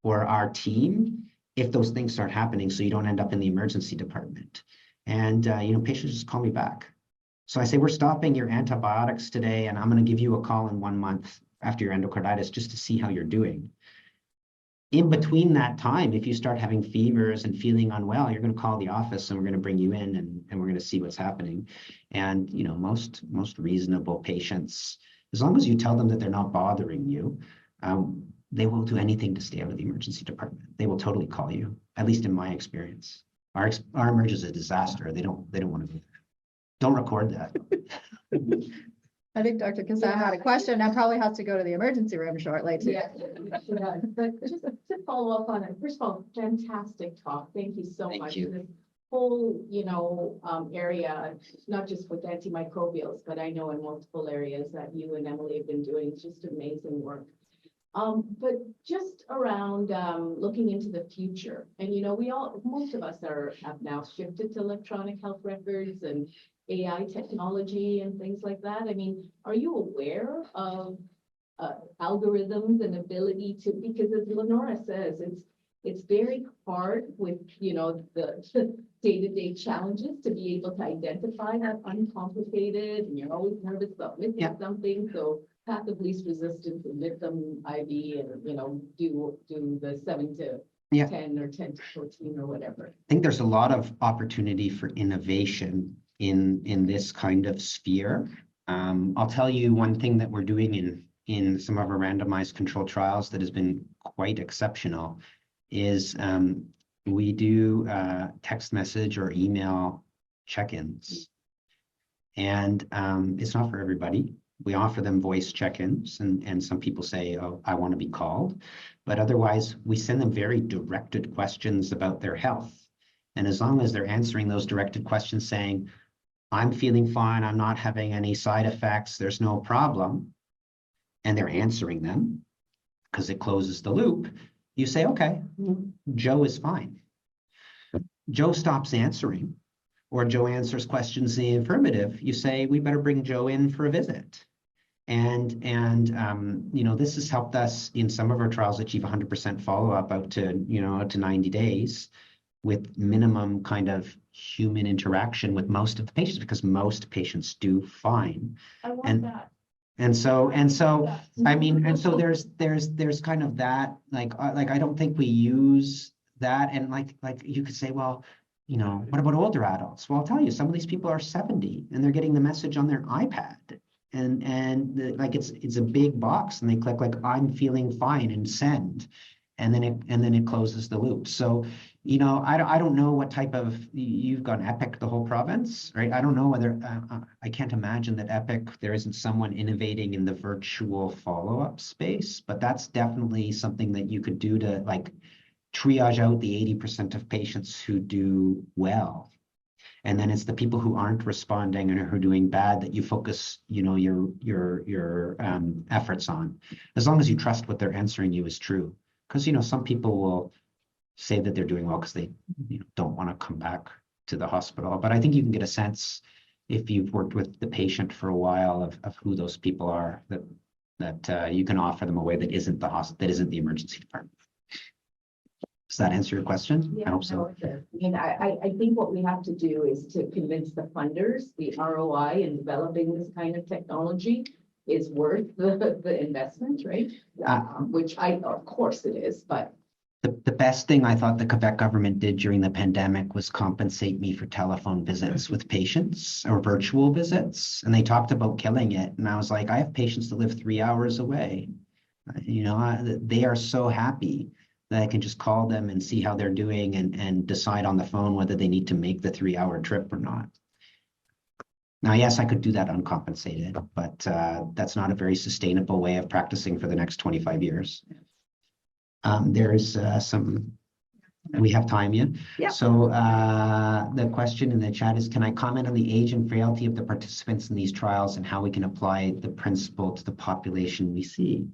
or our team if those things start happening, so you don't end up in the emergency department. And, patients just call me back. So I say, we're stopping your antibiotics today, and I'm going to give you a call in 1 month after your endocarditis just to see how you're doing. In between that time, if you start having fevers and feeling unwell, you're going to call the office and we're going to bring you in and we're going to see what's happening. And, most reasonable patients, as long as you tell them that they're not bothering you, they will do anything to stay out of the emergency department. They will totally call you, at least in my experience. Our emerge is a disaster. They don't want to do that. Don't record that. I think Dr. Kazan had a question and probably has to go to the emergency room shortly too. Yeah, but just to follow up on it, first of all, fantastic talk. Thank you so Thank much. you. This whole, area, not just with antimicrobials, but I know in multiple areas that you and Emily have been doing just amazing work. But just around looking into the future, and most of us have now shifted to electronic health records and AI technology and things like that. I mean, are you aware of algorithms and ability to, because as Lenora says, it's very hard with, the day-to-day challenges to be able to identify that uncomplicated, and you're always nervous about missing something. So path of least resistance and victim IV and, do the 7 to 10 or 10 to 14 or whatever. I think there's a lot of opportunity for innovation in this kind of sphere. I'll tell you one thing that we're doing in some of our randomized controlled trials that has been quite exceptional is we do text message or email check-ins. And it's not for everybody. We offer them voice check-ins, and some people say, oh, I want to be called. But otherwise, we send them very directed questions about their health. And as long as they're answering those directed questions saying, I'm feeling fine, I'm not having any side effects, there's no problem, and they're answering them because it closes the loop, you say, okay, Joe is fine. Joe stops answering, or Joe answers questions in the affirmative, you say, we better bring Joe in for a visit. And you know, this has helped us in some of our trials achieve 100% follow-up out to, you know, to 90 days with minimum kind of human interaction with most of the patients, because most patients do fine. I love And- that. And so, I mean, and so there's kind of that, like I don't think we use that. And like you could say, well, you know, what about older adults? Well, I'll tell you, some of these people are 70 and they're getting the message on their iPad. Like it's a big box and they click like, I'm feeling fine, and send. And then it closes the loop. So, you know, I don't know what type of, you've got Epic, the whole province, right? I don't know whether, I can't imagine that Epic, there isn't someone innovating in the virtual follow-up space, but that's definitely something that you could do to like triage out the 80% of patients who do well. And then it's the people who aren't responding and who are doing bad that you focus, you know, your efforts on, as long as you trust what they're answering you is true. Because, you know, some people will say that they're doing well because they, you know, don't want to come back to the hospital. But I think you can get a sense if you've worked with the patient for a while of who those people are, that you can offer them a way that isn't the emergency department. Does that answer your question? I hope so. No, it does. I mean, I think what we have to do is to convince the funders, the ROI in developing this kind of technology is worth the investment, right? Which of course it is, but. The best thing I thought the Quebec government did during the pandemic was compensate me for telephone visits with patients or virtual visits. And they talked about killing it. And I was like, I have patients that live 3 hours away. You know, they are so happy that I can just call them and see how they're doing and decide on the phone whether they need to make the 3-hour trip or not. Now, yes, I could do that uncompensated, but that's not a very sustainable way of practicing for the next 25 years. There's we have time yet? Yeah. So the question in the chat is, can I comment on the age and frailty of the participants in these trials and how we can apply the principle to the population we see?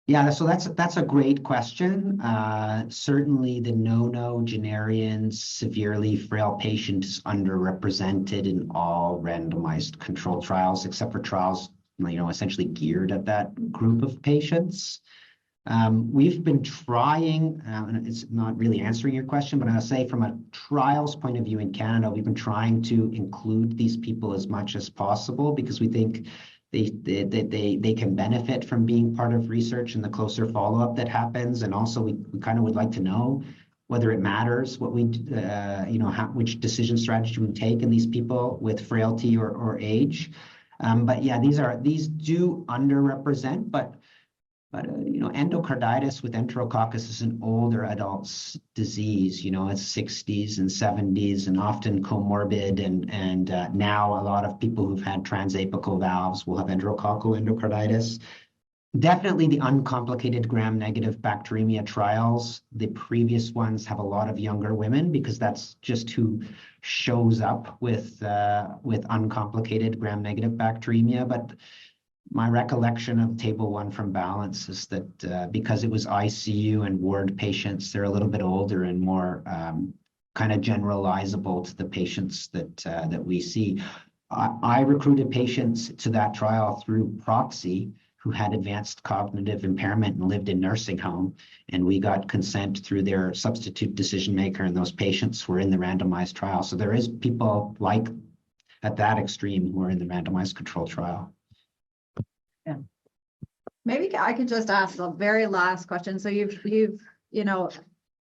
Yeah, so that's a great question. Certainly the nonagenarian severely frail patient is underrepresented in all randomized controlled trials, except for trials, you know, essentially geared at that group of patients. We've been trying, and it's not really answering your question, but I'll say from a trials point of view in Canada, we've been trying to include these people as much as possible because we think they can benefit from being part of research and the closer follow-up that happens. And also we kind of would like to know whether it matters what we, you know, which decision strategy we take in these people with frailty or age. But yeah, these do underrepresent, but you know, endocarditis with enterococcus is an older adult's disease. You know, it's 60s and 70s and often comorbid. And now a lot of people who've had transapical valves will have enterococcal endocarditis. Definitely the uncomplicated gram-negative bacteremia trials. The previous ones have a lot of younger women because that's just who shows up with uncomplicated gram-negative bacteremia. But my recollection of table 1 from Balance is that because it was ICU and ward patients, they're a little bit older and more kind of generalizable to the patients that we see. I recruited patients to that trial through proxy who had advanced cognitive impairment and lived in nursing home. And we got consent through their substitute decision maker, and those patients were in the randomized trial. So there is people like at that extreme who are in the randomized control trial. Yeah. Maybe I could just ask the very last question. So you've you know,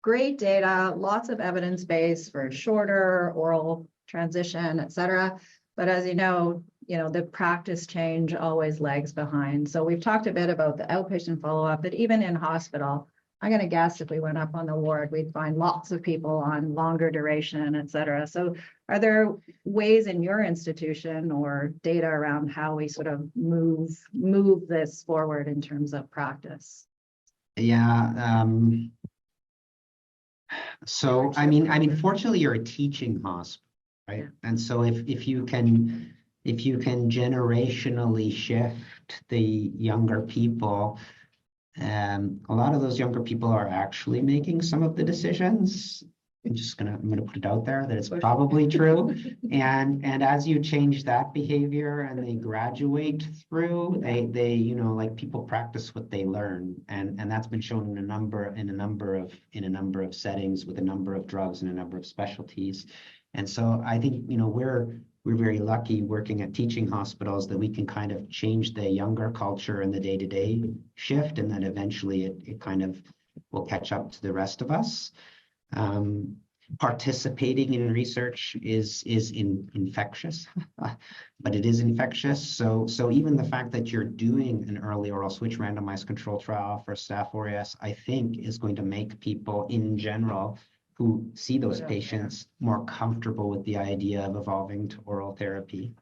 great data, lots of evidence base for shorter oral transition, et cetera. But as you know, the practice change always lags behind. So we've talked a bit about the outpatient follow-up, but even in hospital, I'm going to guess if we went up on the ward, we'd find lots of people on longer duration, et cetera. So are there ways in your institution or data around how we sort of move this forward in terms of practice? Yeah. So I mean, fortunately, you're a teaching hospital, right? Yeah. And so if you can generationally shift the younger people, a lot of those younger people are actually making some of the decisions. I'm gonna put it out there that it's probably true. And as you change that behavior and they graduate through, they like people practice what they learn, and that's been shown in a number of settings with a number of drugs and a number of specialties. And so I think we're very lucky working at teaching hospitals that we can kind of change the younger culture and the day-to-day shift, and then eventually it kind of will catch up to the rest of us. Participating in research is infectious, but it is infectious. So even the fact that you're doing an early oral switch randomized control trial for Staph aureus, I think is going to make people in general who see those patients more comfortable with the idea of evolving to oral therapy.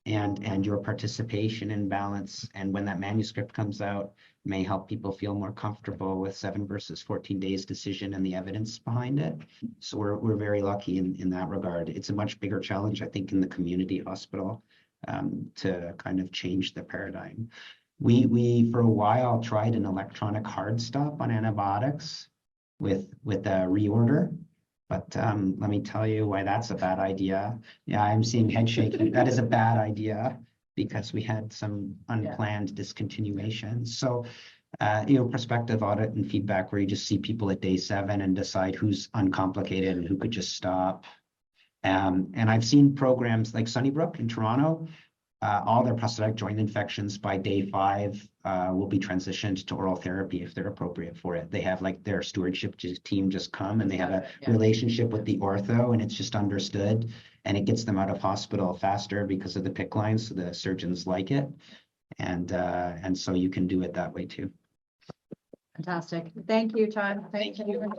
And your participation in balance, and when that manuscript comes out, may help people feel more comfortable with 7 versus 14 days decision and the evidence behind it. So we're very lucky in that regard. It's a much bigger challenge, I think, in the community hospital to kind of change the paradigm. We for a while tried an electronic hard stop on antibiotics with a reorder. But let me tell you why that's a bad idea. Yeah, I'm seeing head shaking. That is a bad idea because we had some unplanned discontinuations. So, prospective audit and feedback where you just see people at day 7 and decide who's uncomplicated and who could just stop. And I've seen programs like Sunnybrook in Toronto. All their prosthetic joint infections by day 5 will be transitioned to oral therapy if they're appropriate for it. They have like their stewardship team just come and they have a relationship with the ortho, and it's just understood, and it gets them out of hospital faster because of the PICC lines. So the surgeons like it, and so you can do it that way too. Fantastic. Thank you, Todd. Thank you.